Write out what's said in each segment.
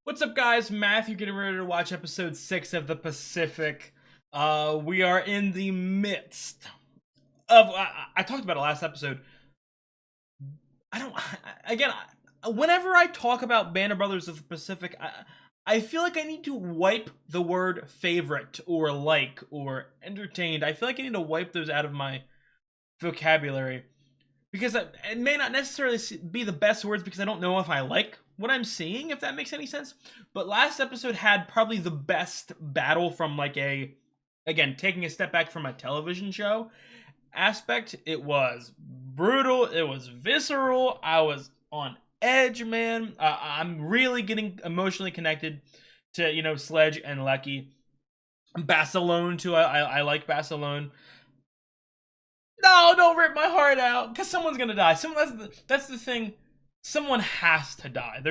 What's up, guys? Matthew getting ready to watch episode 6 of The Pacific. We are in the midst of... I talked about it last episode. Whenever I talk about Band of Brothers of the Pacific, I feel like I need to wipe the word favorite or like or entertained. I feel like I need to wipe those out of my vocabulary. Because it may not necessarily be the best words because I don't know if I like what I'm seeing, if that makes any sense. But last episode had probably the best battle from again, taking a step back from a television show aspect. It was brutal. It was visceral. I was on edge, man. I'm really getting emotionally connected to, Sledge and Lecky. Basilone, too. I like Basilone. No, don't rip my heart out, because someone's gonna die. That's the thing. Someone has to die.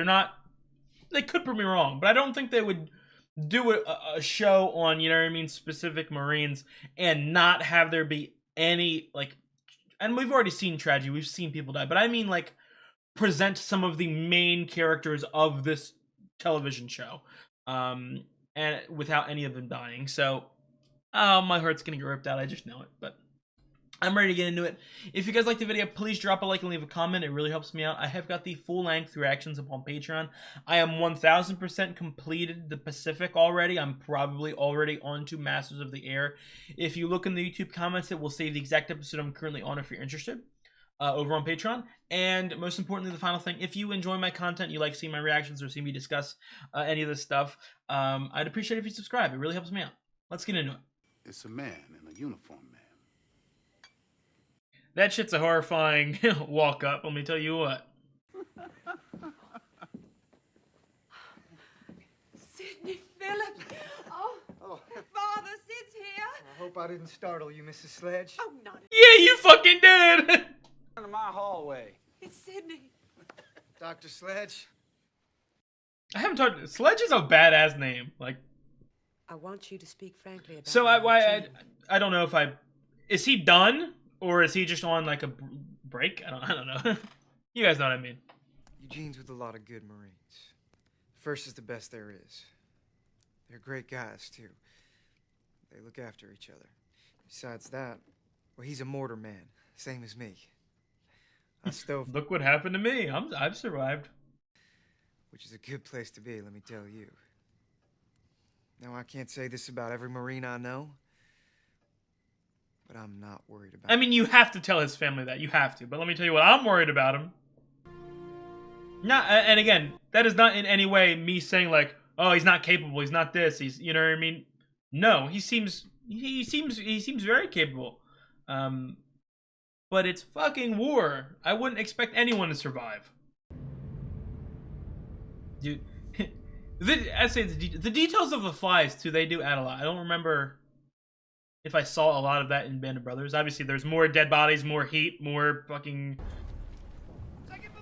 They could prove me wrong, but I don't think they would do a show on, specific Marines and not have there be any, and we've already seen tragedy. We've seen people die, but I mean, present some of the main characters of this television show, and without any of them dying. So, oh, my heart's gonna get ripped out. I just know it, but I'm ready to get into it. If you guys like the video, please drop a like and leave a comment. It really helps me out. I have got the full-length reactions up on Patreon. I am 1000% completed the Pacific already. I'm probably already on to Masters of the Air. If you look in the YouTube comments, it will say the exact episode I'm currently on if you're interested, over on Patreon. And most importantly, the final thing, if you enjoy my content, you like seeing my reactions or see me discuss any of this stuff, I'd appreciate it if you subscribe. It really helps me out. Let's get into it. It's a man in a uniform, man. That shit's a horrifying walk up, let me tell you what. Sidney, Philip. Oh, Father Sid's here. I hope I didn't startle you, Mrs. Sledge. Oh, not Yeah, you fucking did! Into my hallway. It's Sidney. Dr. Sledge. I haven't talked... Sledge is a badass name. I want you to speak frankly about So my I don't know if is he done? Or is he just on, a break? I don't know. You guys know what I mean. Eugene's with a lot of good Marines. First is the best there is. They're great guys, too. They look after each other. Besides that, well, he's a mortar man, same as me. I stove... Look what happened to me. I've survived. Which is a good place to be, let me tell you. Now, I can't say this about every Marine I know, but I'm not worried about I mean, you have to tell his family that. You have to. But let me tell you what, I'm worried about him. And again, that is not in any way me saying oh, he's not capable, he's not this, he's, you know what I mean? No, he seems very capable. But it's fucking war. I wouldn't expect anyone to survive. Dude, I say the details of the flies too, they do add a lot. I don't remember if I saw a lot of that in Band of Brothers. Obviously, there's more dead bodies, more heat, more fucking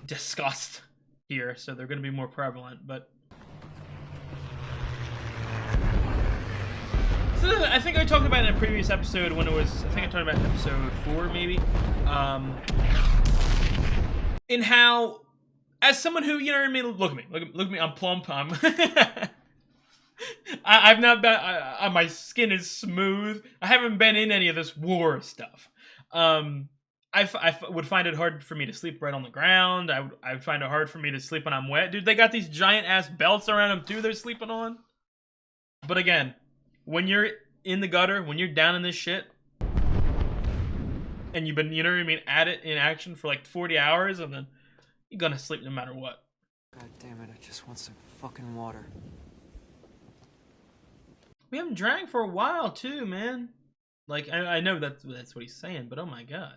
disgust here, so they're going to be more prevalent, but... So I think I talked about it in a previous episode when it was... I think I talked about episode 4, maybe. In how... As someone who, you know what I mean? Look at me. Look at me. I'm plump. I've not been... my skin is smooth. I haven't been in any of this war stuff. I would find it hard for me to sleep right on the ground. I would find it hard for me to sleep when I'm wet. Dude, they got these giant-ass belts around them, too, they're sleeping on. But again, when you're in the gutter, when you're down in this shit, and you've been, you know what I mean, at it in action for 40 hours, and then you're gonna sleep no matter what. God damn it, I just want some fucking water. We haven't drank for a while, too, man. I know that's what he's saying, but oh my god.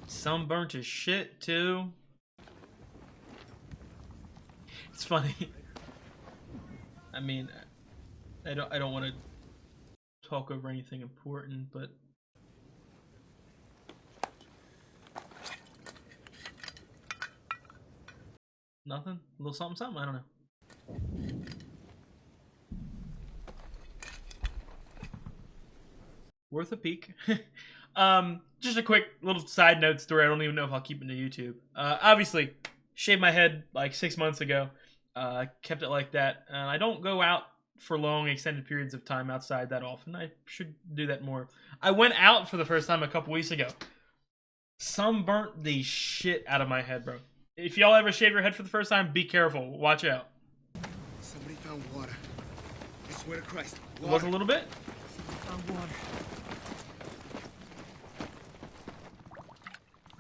Sunburnt as shit, too. It's funny. I mean, I don't want to talk over anything important, but nothing? A little something, something? I don't know. worth a peek. Just a quick little side note story. I don't even know if I'll keep it to YouTube. Obviously, shaved my head like 6 months ago. Kept it like that. I don't go out for long extended periods of time outside that often. I should do that more. I went out for the first time a couple weeks ago. Sunburnt the shit out of my head, bro. If y'all ever shave your head for the first time, be careful. Watch out. Somebody found water. I swear to Christ. It was a little bit. Found water.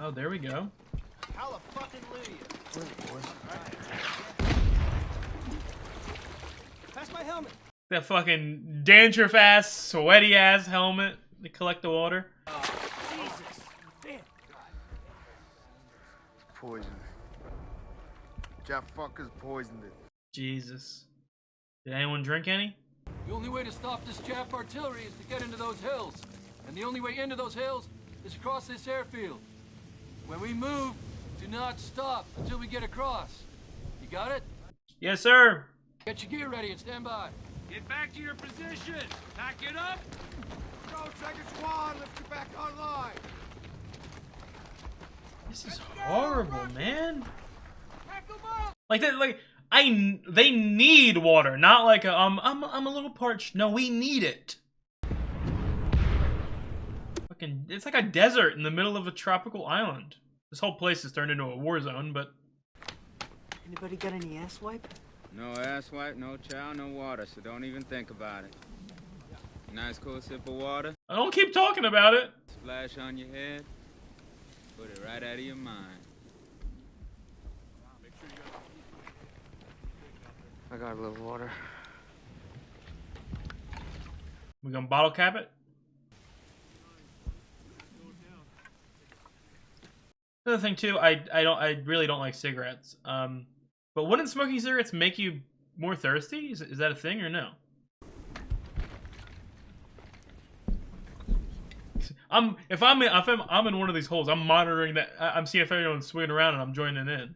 Oh, there we go. Pass my helmet. That fucking dandruff ass, sweaty ass helmet to collect the water. Jesus. Damn. Poison. Jack fuckers poisoned it. Jesus. Did anyone drink any? The only way to stop this Jap artillery is to get into those hills. And the only way into those hills is across this airfield. When we move, do not stop until we get across. You got it? Yes, sir. Get your gear ready and stand by. Get back to your position. Pack it up. Go, second squad. Let's get back online. This is horrible, man. Pack them up. Like that, like they need water, not like I'm a little parched. No, we need it. Fucking, it's like a desert in the middle of a tropical island. This whole place is turned into a war zone, but Anybody got any ass wipe? No ass wipe, no chow, no water, so don't even think about it. Nice cool sip of water, I don't keep talking about it. splash on your head, put it right out of your mind. I got a little water. We gonna bottle cap it? Another thing too, I really don't like cigarettes. But wouldn't smoking cigarettes make you more thirsty? Is that a thing or no? If I'm in one of these holes, I'm monitoring that. I'm seeing if anyone's swinging around and I'm joining in.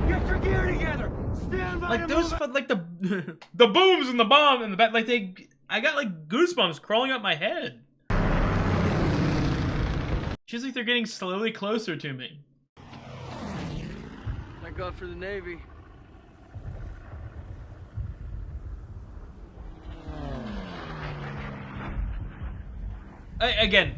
Get your gear together. Stand by. Like those, like the the booms and the bomb and the back, like I got like goosebumps crawling up my head. Feels like they're getting slowly closer to me. Thank God for the Navy. Again,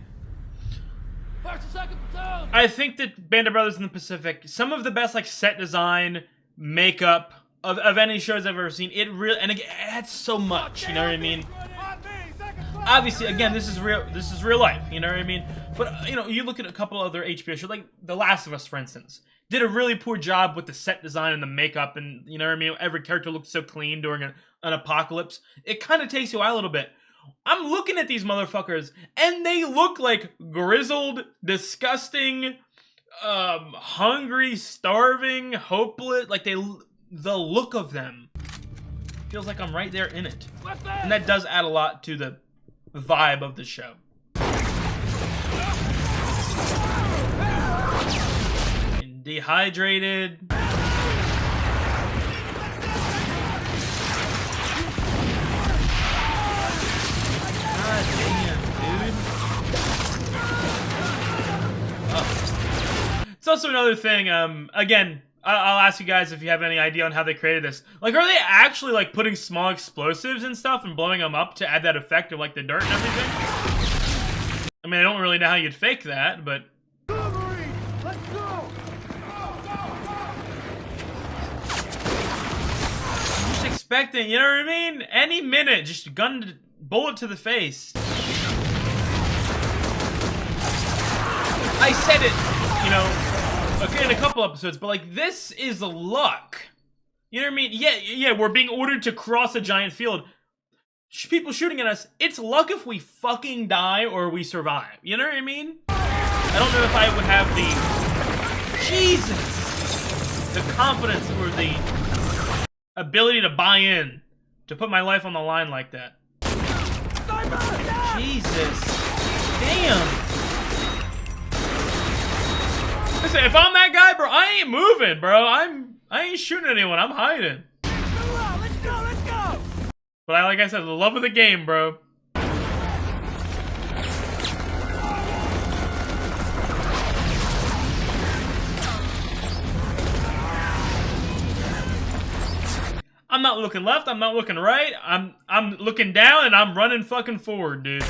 First and second platoon! I think that Band of Brothers in the Pacific, some of the best like set design, makeup of any shows I've ever seen. It really, and again, it adds so much. You know what I mean? Obviously, again, this is real life. You know what I mean? But you know, you look at a couple other HBO shows, like The Last of Us, for instance, did a really poor job with the set design and the makeup, and you know what I mean. Every character looked so clean during an apocalypse. It kind of takes you out a little bit. I'm looking at these motherfuckers, and they look like grizzled, disgusting, hungry, starving, hopeless. Like the look of them feels like I'm right there in it, and that does add a lot to the vibe of the show. And dehydrated. God damn, dude. Oh. It's also another thing, again, I'll ask you guys if you have any idea on how they created this. Like, are they actually, like, putting small explosives and stuff and blowing them up to add that effect of, like, the dirt and everything? I mean, I don't really know how you'd fake that, but... Let's go. I'm just expecting, you know what I mean? Any minute, just gun bullet to the face. I said it, you know, in a couple episodes, but like, this is luck. You know what I mean? Yeah, we're being ordered to cross a giant field. People shooting at us. It's luck if we fucking die or we survive. You know what I mean? I don't know if I would have the... Jesus! The confidence or the ability to buy in. To put my life on the line like that. Jesus. Damn. Listen, if I'm that guy, bro, I ain't moving, bro. I ain't shooting anyone. I'm hiding. Let's go! But like I said, the love of the game, bro. I'm not looking left, I'm not looking right, I'm looking down and I'm running fucking forward, dude.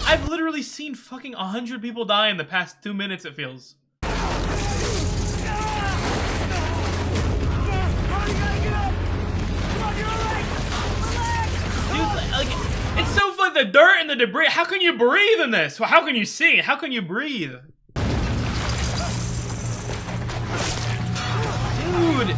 I've literally seen fucking 100 people die in the past 2 minutes, it feels. Dude, like, it's so fun, the dirt and the debris. How can you breathe in this? How can you see? How can you breathe? Dude!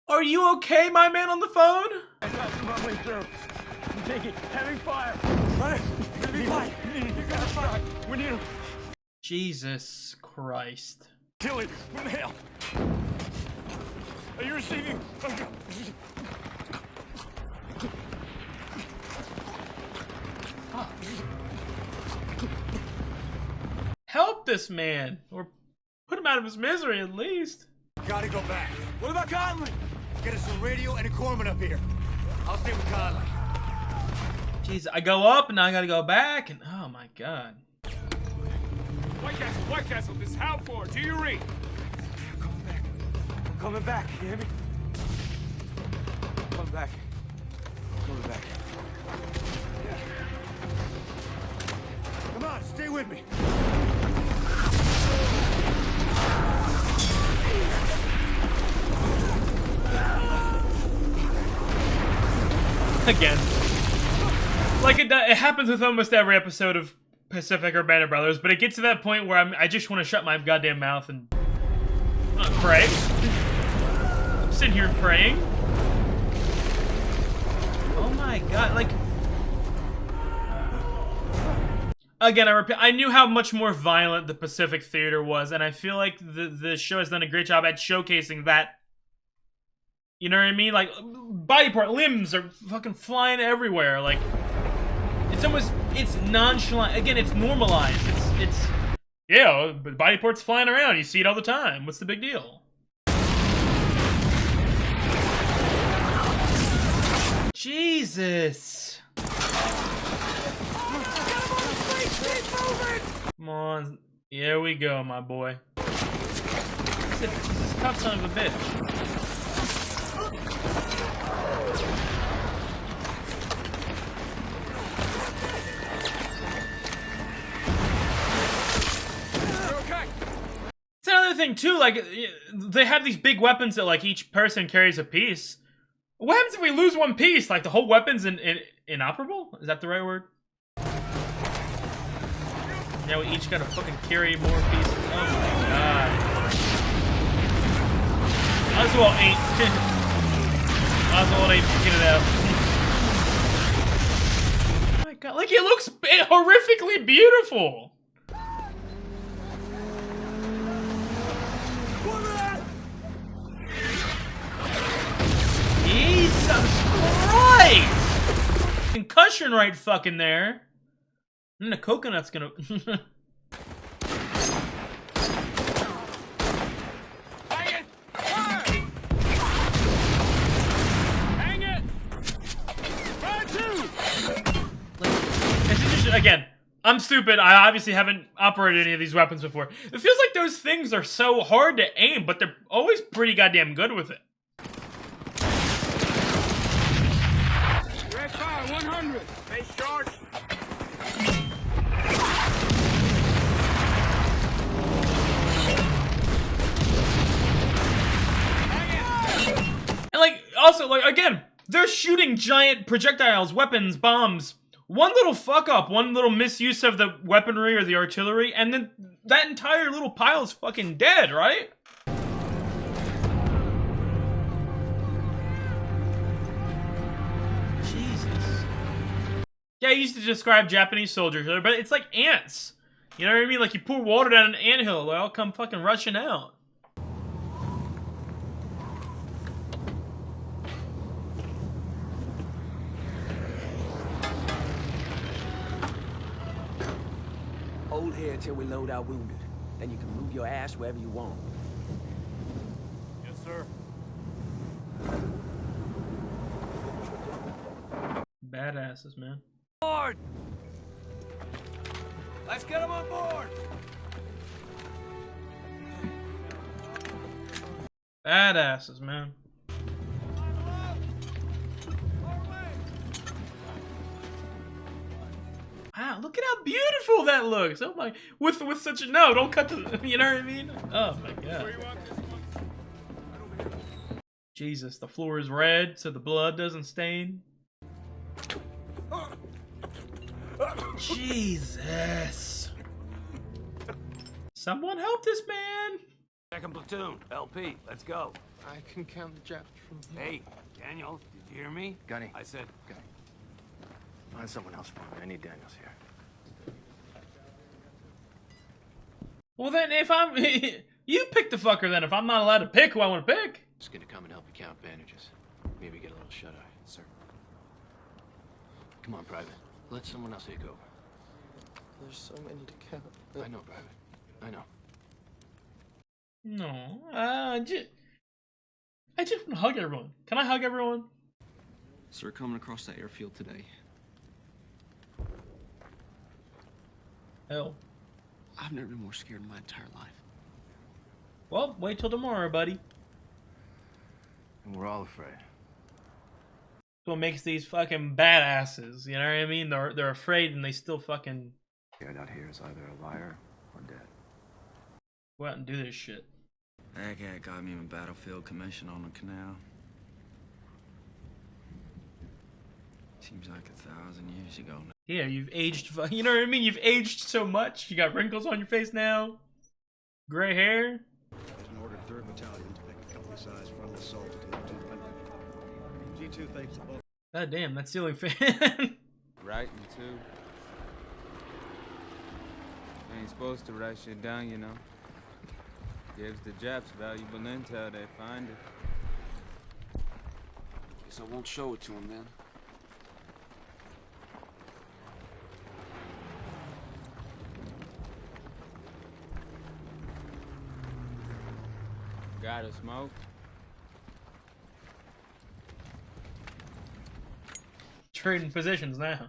Are you okay, my man on the phone? I got some my way through. I'm taking heavy fire. Heavy fire. You got a shot. We need him. Jesus Christ. Tilly, from the hill. Are you receiving? Help this man, or put him out of his misery at least. Gotta go back. What about Conley? Get us a radio and a corpsman up here. I'll stay with Conley. Jeez, I go up and now I gotta go back, and oh my god. White Castle, this is Hal 4. Do you read? Coming back. You hear me? Coming back. Yeah. Come on, stay with me. Again. Like it happens with almost every episode of Pacific or Band of Brothers, but it gets to that point where I just want to shut my goddamn mouth and pray. I'm sitting here praying. Oh my god, like... Again, I repeat, I knew how much more violent the Pacific Theater was, and I feel like the show has done a great job at showcasing that. You know what I mean? Like, body part, limbs are fucking flying everywhere, like... It's almost, it's nonchalant. Again, it's normalized. It's yeah, but body parts flying around. You see it all the time. What's the big deal? Jesus. Come on. Here we go, my boy. This tough son of a bitch. It's another thing too, like, they have these big weapons that, like, each person carries a piece. What happens if we lose one piece? Like, the whole weapon's inoperable? Is that the right word? Now we each gotta fucking carry more pieces. Oh my god. Oswald ain't... Oswald ain't picking it out. Oh my god, like, it looks horrifically beautiful! Jesus Christ! Concussion right fucking there. And the coconut's gonna... Hang it! Fire two! Like, it's just, again, I'm stupid. I obviously haven't operated any of these weapons before. It feels like those things are so hard to aim, but they're always pretty goddamn good with it. Red fire, 100. Base charge. And, like, also, like, again, they're shooting giant projectiles, weapons, bombs. One little fuck up, one little misuse of the weaponry or the artillery, and then that entire little pile is fucking dead, right? Jesus. Yeah, I used to describe Japanese soldiers, but it's like ants. You know what I mean? Like, you pour water down an anthill, they all come fucking rushing out. here until we load our wounded. Then you can move your ass wherever you want. Yes, sir. Badasses, man. Board! Let's get them on board! Badasses, man. Wow, look at how beautiful that looks. Oh my, with such a no, don't cut the, you know what I mean? Oh my god. Jesus, the floor is red so the blood doesn't stain. Jesus. Someone help this man. Second platoon, LP, let's go. I can count the Japs from here. Hey, Daniel, did you hear me? Gunny. I said, Gunny. Find someone else for me. I need Daniels here. Well then, if I'm, you pick the fucker then. If I'm not allowed to pick who I want to pick. Just gonna come and help you count bandages. Maybe get a little shut-eye, sir. Come on, Private. Let someone else take over. There's so many to count. I know, Private. I know. No, I just want to hug everyone. Can I hug everyone? Sir, coming across that airfield today. Hell. I've never been more scared in my entire life. Well, wait till tomorrow, buddy. And we're all afraid. That's what makes these fucking badasses. You know what I mean? They're afraid and they still fucking Scared out here is either a liar or dead. go out and do this shit. That guy got me a battlefield commission on the canal. Seems like 1,000 years ago now. Yeah, you've aged. You know what I mean? You've aged so much. You got wrinkles on your face now. Gray hair. An ordered 3rd Battalion to pick a company size front assault to the G2 thanks to both. God damn, that ceiling fan. Writing too. Ain't supposed to write shit down, you know. Gives the Japs valuable intel they find it. guess I won't show it to him then. Got a smoke? Trading positions now.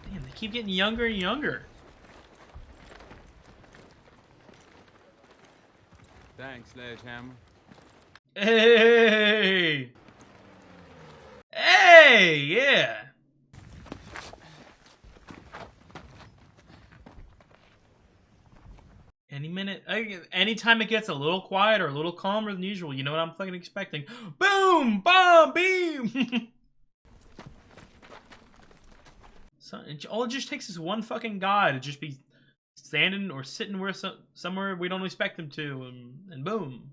Damn, they keep getting younger and younger. Thanks, Sledgehammer. Hey! Hey! Yeah! Any minute, anytime it gets a little quieter, a little calmer than usual, you know what I'm fucking expecting. Boom! Bomb! Beam! So, all it just takes is one fucking guy to just be standing or sitting where somewhere we don't expect him to, and boom.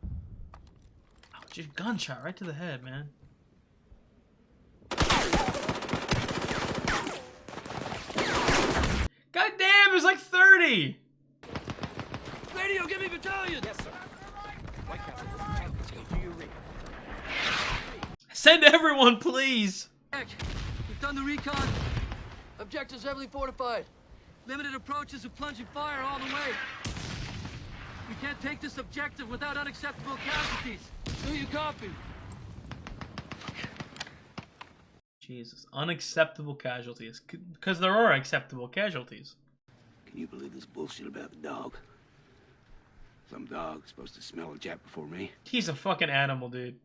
Oh, just gunshot right to the head, man. God damn, there's like 30! Radio, give me battalion! Yes, sir. White Castle, this is tank. Let's go. Do your read. Send everyone, please! We've done the recon. Objectives heavily fortified. Limited approaches and plunging fire all the way. We can't take this objective without unacceptable casualties. Do you copy? Jesus, unacceptable casualties. Because there are acceptable casualties. Can you believe this bullshit about the dog? Some dog's supposed to smell a Jap before me. He's a fucking animal, dude.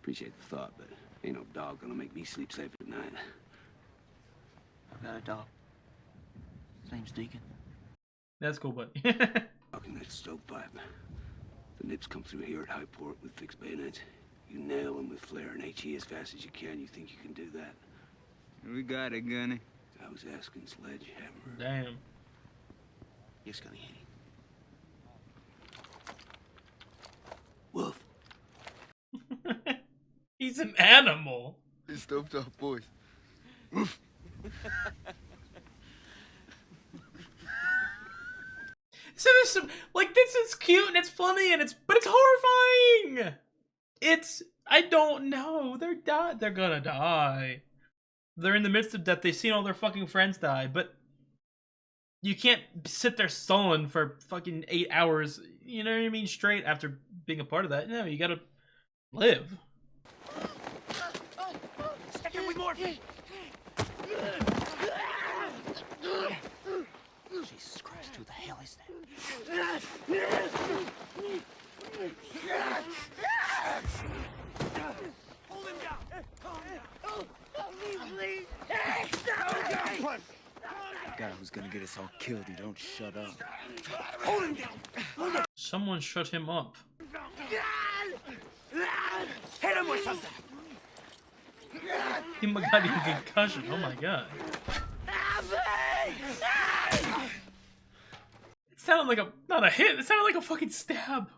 Appreciate the thought, but ain't no dog gonna make me sleep safe at night. I've got a dog. His name's Deacon. That's cool, buddy. Fucking that stovepipe. The nips come through here at Highport with fixed bayonets. You nail them with flare and HE as fast as you can. You think you can do that? We got it, Gunny. I was asking Sledgehammer. Damn. Yes, Gunny. Wolf. He's an animal. These stovetop boys. So there's some, like, this is cute and it's funny and but it's horrifying. It's, I don't know. They're gonna die. They're in the midst of death. They've seen all their fucking friends die, but you can't sit there sullen for fucking 8 hours, you know what I mean, straight after being a part of that. No, you gotta live. Stick him with morphine! Jesus Christ, who the hell is that? Hold him down! The guy who's gonna get us all killed, he don't shut up. Hold him down! Someone shut him up. Hit him with something! He got a concussion. Oh my god. It sounded like not a hit. It sounded like a fucking stab.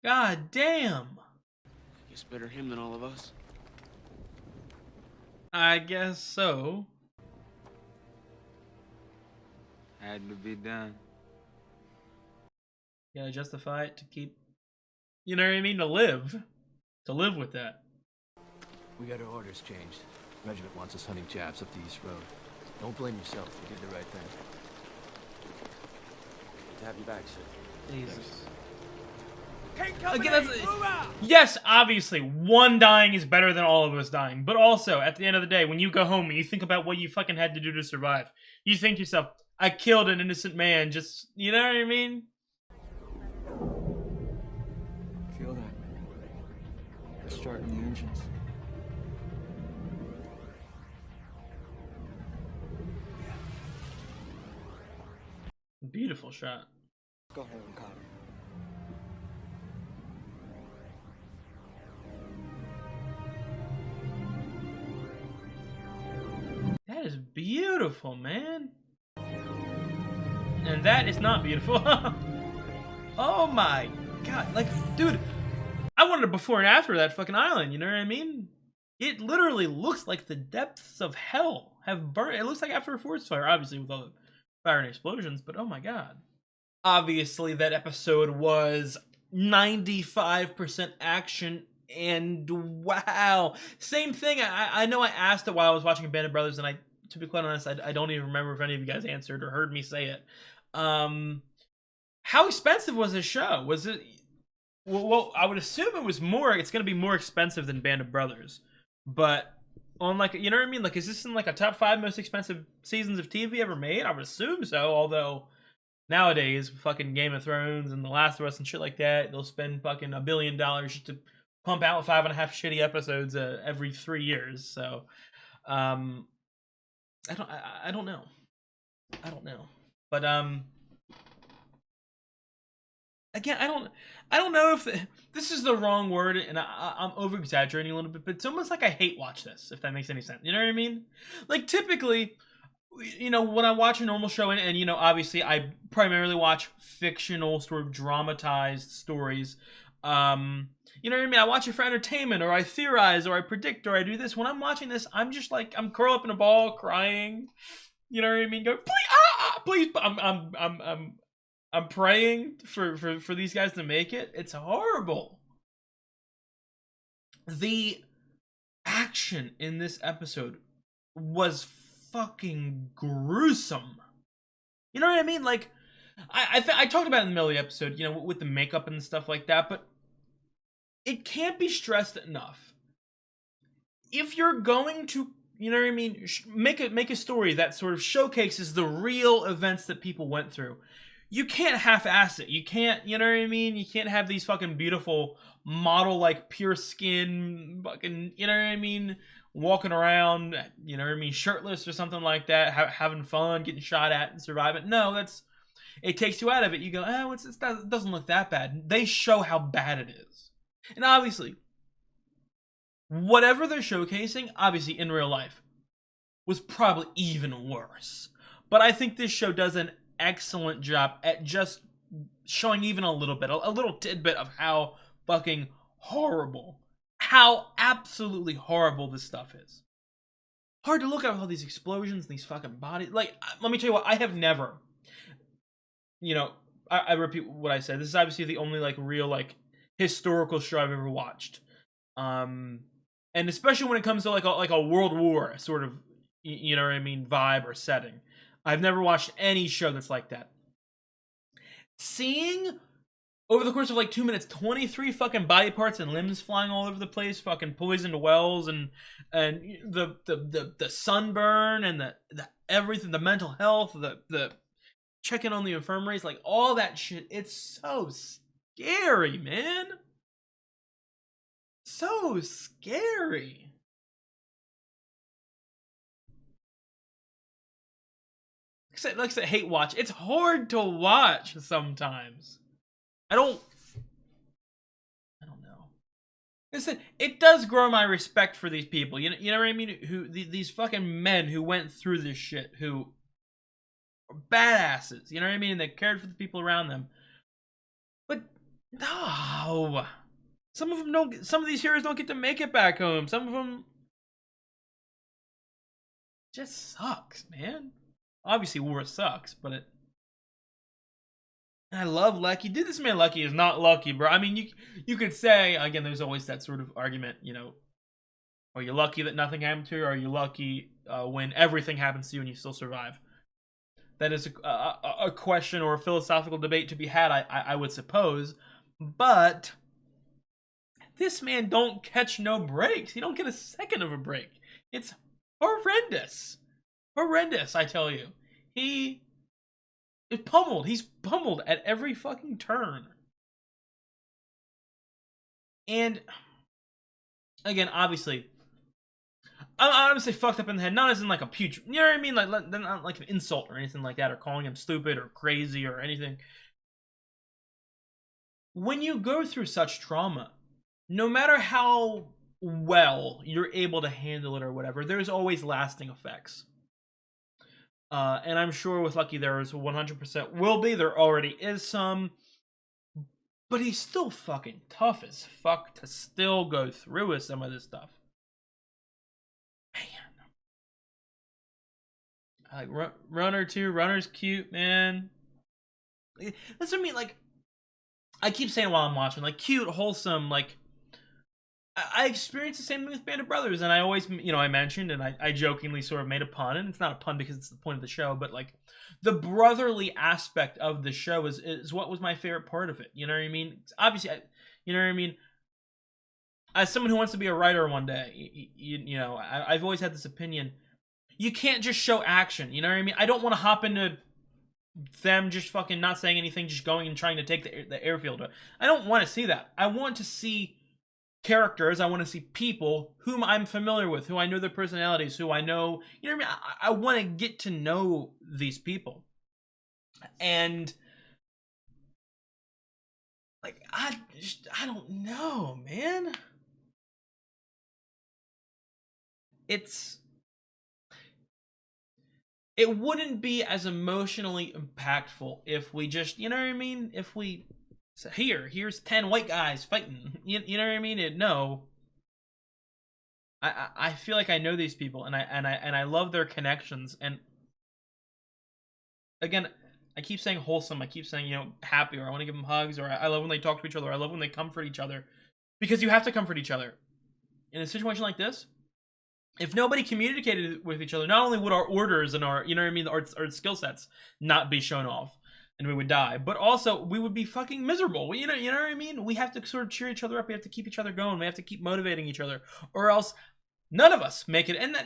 God damn. Guess better him than all of us. I guess so. Had to be done. You gotta justify it to keep, you know what I mean, to live with that. We got our orders changed. Regiment wants us hunting Japs up the East Road. Don't blame yourself. You did the right thing. Good to have you back, sir. Jesus. Again, that's, yes, obviously, one dying is better than all of us dying. But also, at the end of the day, when you go home and you think about what you fucking had to do to survive, you think to yourself, I killed an innocent man, just, you know what I mean? Feel that? They're starting the engines. Beautiful shot. Go home, Connor. That is beautiful, man. And that is not beautiful. Oh my god. Like, dude, I wanted a before and after that fucking island, you know what I mean? It literally looks like the depths of hell have burned. It looks like after a forest fire, obviously, with all the fire and explosions, but oh my god. Obviously, that episode was 95% action, and wow. Same thing, I know I asked it while I was watching Band of Brothers, and to be quite honest, I don't even remember if any of you guys answered or heard me say it. How expensive was this show? Was it... Well, I would assume it was more... It's going to be more expensive than Band of Brothers. But on, like, you know what I mean? Like, is this in, like, a top 5 most expensive seasons of TV ever made? I would assume so, although... Nowadays, fucking Game of Thrones and The Last of Us and shit like that, they'll spend fucking $1 billion just to pump out 5.5 shitty episodes every 3 years. So, I don't know. I don't know. But again, I don't know if this is the wrong word, and I'm over exaggerating a little bit. But it's almost like I hate watch this, if that makes any sense. You know what I mean? Like, typically, you know, when I watch a normal show, and you know, obviously, I primarily watch fictional, sort of dramatized stories. You know what I mean? I watch it for entertainment, or I theorize, or I predict, or I do this. When I'm watching this, I'm just like, I'm curled up in a ball, crying. You know what I mean? Go, please, please. I'm praying for these guys to make it. It's horrible. The action in this episode was fucking gruesome. You know what I mean? Like, I talked about it in the middle of the episode, you know, with the makeup and stuff like that, but it can't be stressed enough. If you're going to, you know what I mean, make a story that sort of showcases the real events that people went through, you can't half-ass it. You can't, you know what I mean? You can't have these fucking beautiful model, like, pure skin, fucking, you know what I mean, walking around, you know what I mean, shirtless or something like that, having fun, getting shot at and surviving. No, it takes you out of it. You go, oh, it doesn't look that bad. They show how bad it is. And obviously, whatever they're showcasing, obviously in real life, was probably even worse. But I think this show does an excellent job at just showing even a little bit, a little tidbit of how fucking horrible, how absolutely horrible this stuff is. Hard to look at all these explosions, these fucking bodies. Like, let me tell you what, I have never, you know, I repeat what I said. This is obviously the only, like, real, like, historical show I've ever watched. And especially when it comes to like a World War sort of, you know what I mean, vibe or setting. I've never watched any show that's like that. Seeing over the course of like 2 minutes, 23 fucking body parts and limbs flying all over the place, fucking poisoned wells, and the sunburn and the everything, the mental health, the checking on the infirmaries, like all that shit. It's so scary, man. So scary. Like I said, hate watch. It's hard to watch sometimes. I don't know. Listen, it does grow my respect for these people. You know what I mean? These fucking men who went through this shit, who are badasses. You know what I mean? And they cared for the people around them. But no, some of them don't. Some of these heroes don't get to make it back home. Some of them just sucks, man. Obviously, war sucks, but it. I love Lucky. Dude, this man Lucky is not lucky, bro. I mean, you could say, again, there's always that sort of argument, you know, are you lucky that nothing happened to you, or are you lucky when everything happens to you and you still survive? That is a question or a philosophical debate to be had, I would suppose. But this man don't catch no breaks. He don't get a second of a break. It's horrendous. Horrendous, I tell you. He is pummeled. He's pummeled at every fucking turn. And again, obviously, I'm gonna say fucked up in the head, not as in like a putrid, you know what I mean? Like not like an insult or anything like that, or calling him stupid or crazy or anything. When you go through such trauma, no matter how well you're able to handle it or whatever, there's always lasting effects. And I'm sure with Lucky there is 100% will be. There already is some. But he's still fucking tough as fuck to still go through with some of this stuff. Man. Like Runner too. Runner's cute, man. That's what I mean. Like, I keep saying while I'm watching, like, cute, wholesome, like, I experienced the same thing with Band of Brothers, and I always, you know, I mentioned, and I jokingly sort of made a pun, and it's not a pun because it's the point of the show, but, like, the brotherly aspect of the show is what was my favorite part of it, you know what I mean? Obviously, you know what I mean? As someone who wants to be a writer one day, you know, I've always had this opinion, you can't just show action, you know what I mean? I don't want to hop into them just fucking not saying anything, just going and trying to take the airfield. I don't want to see that. I want to see characters. I want to see people whom I'm familiar with, who I know their personalities, who I know, you know what I mean? I want to get to know these people. And like, I don't know, man. It wouldn't be as emotionally impactful if we just, you know what I mean? If we say, here's 10 white guys fighting. You know what I mean? No. I feel like I know these people, and I love their connections. And again, I keep saying wholesome. I keep saying, you know, happy, or I want to give them hugs, or I love when they talk to each other. I love when they comfort each other, because you have to comfort each other in a situation like this. If nobody communicated with each other, not only would our orders and our, you know what I mean, our skill sets not be shown off, and we would die, but also we would be fucking miserable. You know what I mean? We have to sort of cheer each other up. We have to keep each other going. We have to keep motivating each other, or else none of us make it. And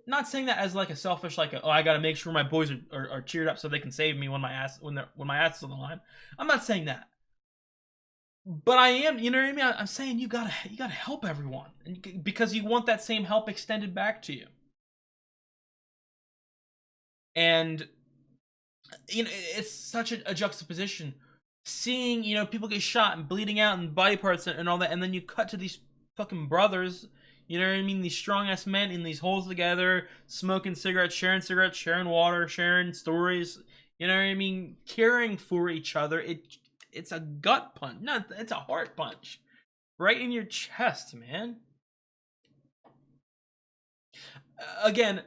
not saying that as like a selfish, like, oh, I got to make sure my boys are cheered up so they can save me when my ass is on the line. I'm not saying that. But I am, you know what I mean? I'm saying you gotta help everyone, because you want that same help extended back to you. And you know, it's such a juxtaposition, seeing, you know, people get shot and bleeding out and body parts and all that, and then you cut to these fucking brothers, you know what I mean? These strong ass men in these holes together, smoking cigarettes, sharing water, sharing stories. You know what I mean? Caring for each other. It's a gut punch. No, it's a heart punch. Right in your chest, man. Again,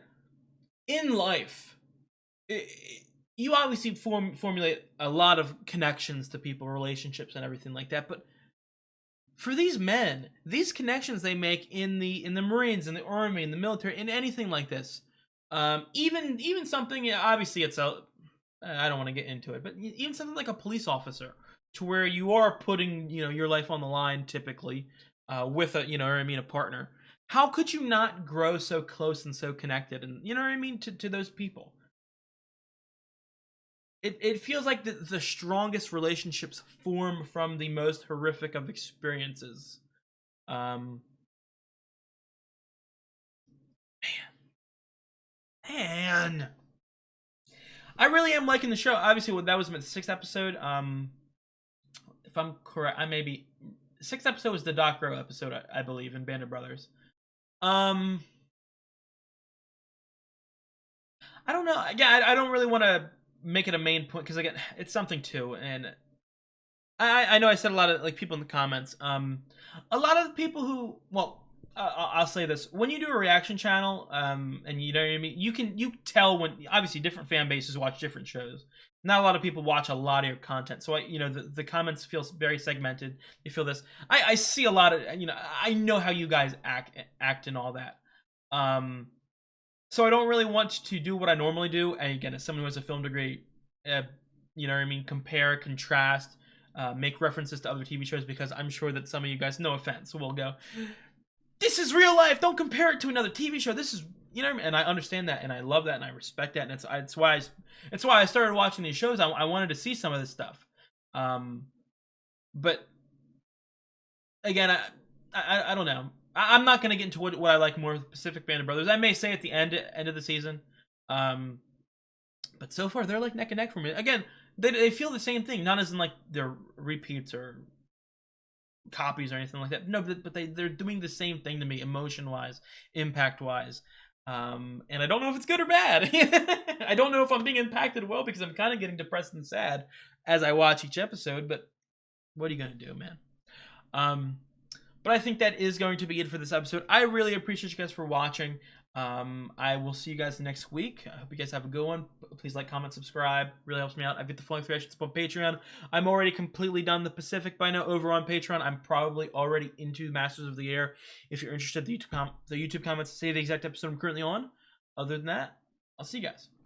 in life, you obviously formulate a lot of connections to people, relationships, and everything like that. But for these men, these connections they make in the Marines, in the Army, in the military, in anything like this, even something, yeah, obviously it's a, I don't want to get into it, but even something like a police officer, to where you are putting, you know, your life on the line typically, with a, you know what I mean, a partner. How could you not grow so close and so connected, and you know what I mean, to those people? It feels like the strongest relationships form from the most horrific of experiences. Um, man, I really am liking the show. Obviously, that was my sixth episode. If I'm correct, I may be, sixth episode was the Doc Row episode, I believe, in Band of Brothers. I don't know. Yeah, I don't really want to make it a main point because again, it's something too, and I know I said a lot of like people in the comments. A lot of the people who, well, I'll say this: when you do a reaction channel, and you know what I mean, you tell when obviously different fan bases watch different shows. Not a lot of people watch a lot of your content, so you know, the comments feel very segmented. They feel this. I see a lot of, you know, I know how you guys act and all that. So I don't really want to do what I normally do. And again, as someone who has a film degree, you know what I mean, compare, contrast, make references to other TV shows, because I'm sure that some of you guys, no offense, will go, this is real life, don't compare it to another TV show, this is, you know what I mean? And I understand that, and I love that, and I respect that, and it's why I started watching these shows. I wanted to see some of this stuff. But again, I don't know. I'm not going to get into what I like more with Pacific Band of Brothers. I may say at the end of the season. But so far, they're like neck and neck for me. Again, they feel the same thing. Not as in like they're repeats or copies or anything like that. No, but they're doing the same thing to me, emotion-wise, impact-wise. And I don't know if it's good or bad. I don't know if I'm being impacted well, because I'm kind of getting depressed and sad as I watch each episode. But what are you going to do, man? But I think that is going to be it for this episode. I really appreciate you guys for watching. I will see you guys next week. I hope you guys have a good one. Please like, comment, subscribe. Really helps me out. I get the flowing through actions on Patreon. I'm already completely done the Pacific by now over on Patreon. I'm probably already into Masters of the Air. If you're interested, the YouTube comments say the exact episode I'm currently on. Other than that, I'll see you guys.